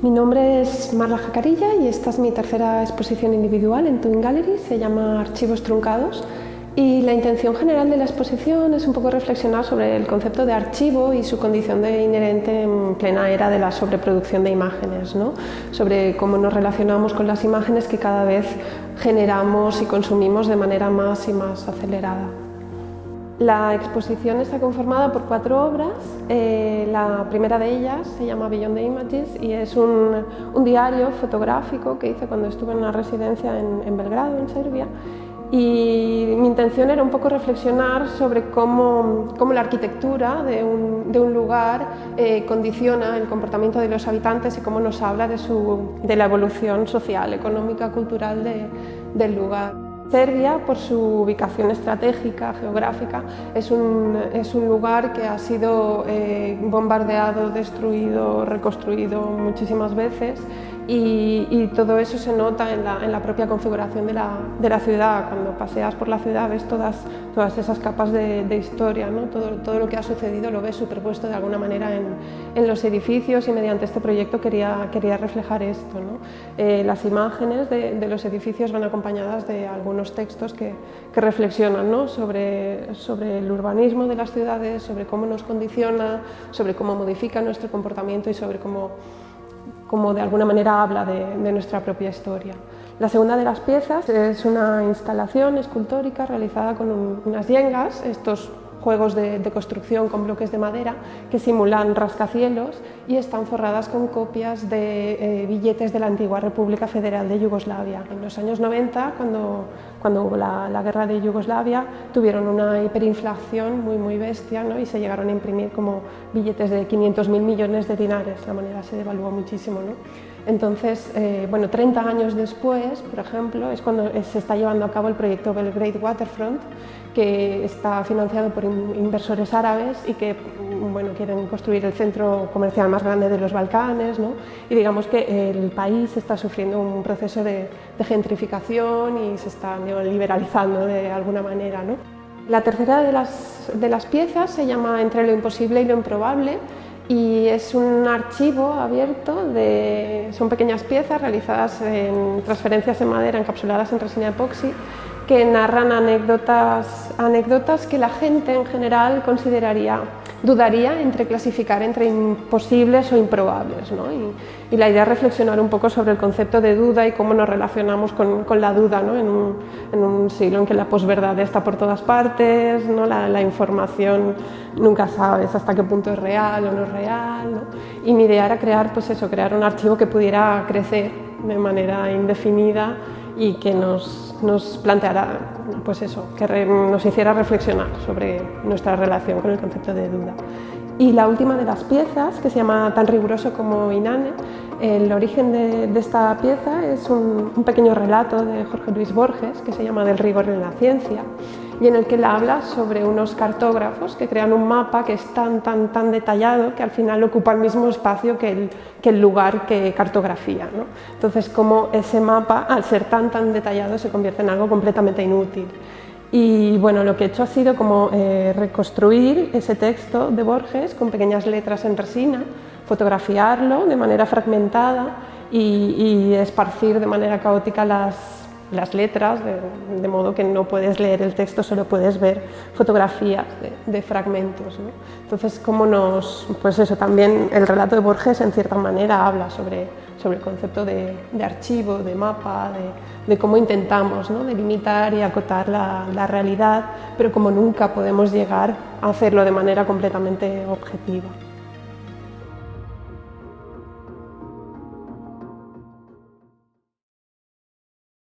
Mi nombre es Marla Jacarilla y esta es mi tercera exposición individual en Twin Gallery, se llama Archivos Truncados, y la intención general de la exposición es un poco reflexionar sobre el concepto de archivo y su condición de inherente en plena era de la sobreproducción de imágenes, ¿no? Sobre cómo nos relacionamos con las imágenes que cada vez generamos y consumimos de manera más y más acelerada. La exposición está conformada por 4 obras. La primera de ellas se llama Beyond the Images y es un diario fotográfico que hice cuando estuve en una residencia en Belgrado, en Serbia. Y mi intención era un poco reflexionar sobre cómo la arquitectura de un lugar condiciona el comportamiento de los habitantes y cómo nos habla de la evolución social, económica, cultural del lugar. Serbia, por su ubicación estratégica, geográfica, es un lugar que ha sido bombardeado, destruido, reconstruido muchísimas veces y todo eso se nota en la propia configuración de la ciudad. Cuando paseas por la ciudad ves todas esas capas de historia, ¿no? Todo lo que ha sucedido lo ves superpuesto de alguna manera en los edificios, y mediante este proyecto quería reflejar esto, ¿no? Las imágenes de los edificios van acompañadas de algunos textos que reflexionan, ¿no? sobre el urbanismo de las ciudades, sobre cómo nos condiciona, sobre cómo modifica nuestro comportamiento y sobre cómo de alguna manera habla de nuestra propia historia. La segunda de las piezas es una instalación escultórica realizada con unas yengas, estos juegos de construcción con bloques de madera que simulan rascacielos y están forradas con copias de billetes de la antigua República Federal de Yugoslavia. En los años 90, cuando hubo la guerra de Yugoslavia, tuvieron una hiperinflación muy bestia, ¿no? Y se llegaron a imprimir como billetes de 500.000 millones de dinares, la moneda se devaluó muchísimo, ¿no? Entonces, 30 años después, por ejemplo, es cuando se está llevando a cabo el proyecto Belgrade Waterfront, que está financiado por inversores árabes y que quieren construir el centro comercial más grande de los Balcanes, ¿no? Y digamos que el país está sufriendo un proceso de gentrificación y se está liberalizando de alguna manera, ¿no? La tercera de las piezas se llama Entre lo imposible y lo improbable, y es un archivo abierto, son pequeñas piezas realizadas en transferencias en madera encapsuladas en resina epoxi que narran anécdotas que la gente en general dudaría entre clasificar entre imposibles o improbables, ¿no? Y la idea es reflexionar un poco sobre el concepto de duda y cómo nos relacionamos con la duda, ¿no? En un siglo en que la posverdad está por todas partes, ¿no? La información nunca sabes hasta qué punto es real o no es real, ¿no? Y mi idea era crear un archivo que pudiera crecer de manera indefinida y que nos planteara, que nos hiciera reflexionar sobre nuestra relación con el concepto de duda. Y la última de las piezas, que se llama Tan riguroso como Inanne, el origen de esta pieza es un pequeño relato de Jorge Luis Borges que se llama Del rigor en la ciencia, y en el que él habla sobre unos cartógrafos que crean un mapa que es tan detallado que al final ocupa el mismo espacio que el lugar que cartografía, ¿no? Entonces, como ese mapa, al ser tan detallado, se convierte en algo completamente inútil. Y bueno, lo que he hecho ha sido reconstruir ese texto de Borges con pequeñas letras en resina, fotografiarlo de manera fragmentada y esparcir de manera caótica las letras, de modo que no puedes leer el texto, solo puedes ver fotografías de fragmentos, ¿no? Entonces, también el relato de Borges en cierta manera habla sobre el concepto de archivo, de mapa, de cómo intentamos, ¿no? delimitar y acotar la realidad, pero como nunca podemos llegar a hacerlo de manera completamente objetiva.